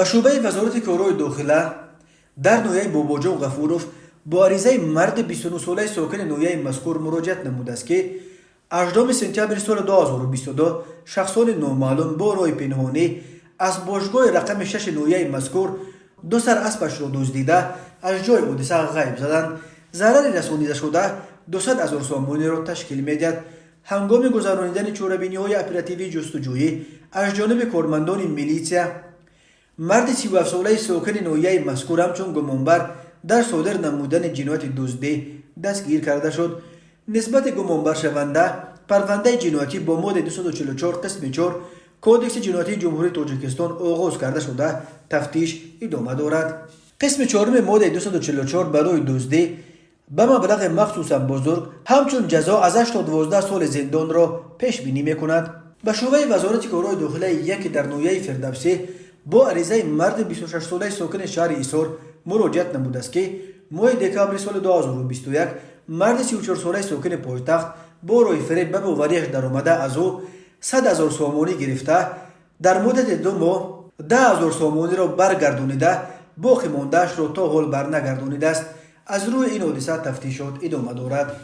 به شعبه وزارت کارهای داخله در نویه باباجان غفورов با عریضه مرد 29 ساله ساکن نویه مذکور مراجعت نموده است که 18 سپتامبر سال 2022 شخصان نامعلوم با راه پنهانی از باشگاه رقم 6 نویه مذکور دو سر اسبش را دزدیده از جای حادثه غیب زدند. ضرر رسانیده شده 200,000 سامانی را تشکیل می‌دهد. هنگام گذرانیدن چاره‌بینی‌های اپراتیوی جستجویی از جانب کارمندان میلیسیا، مرد 37 ساله ساکن نویه مذکور همچون گمانبر در صادر نمودن جنایت دزدی دستگیر کرده شد. نسبت گمانبر شونده پرونده جنایتی با ماده 244 قسم 4 کودکس جنایتی جمهوری تاجیکستان آغاز کرده شده تفتیش ادامه دارد. قسم 4 ماده 244 برای دزدی به مبلغ مخصوصا بزرگ همچون جزا از 8 تا 12 سال زندان را پیش بینی می‌کند. به شعبه وزارت کارهای داخله یک در نویه فردوسی با عریضه مرد 26 ساله ساکن شهر ایسار مراجعت نموده است که ماه دکامبر سال 2021 مرد 34 ساله ساکن پایتخت با راه فریب به باوریش درآمده از او 100,000 سامانی گرفته در مدت 2 ماه 10,000 سامانی را برگردانیده باقی مانده‌اش را تا حال برنگردانیده است. از روی این حادثه تفتیشات ادامه دارد.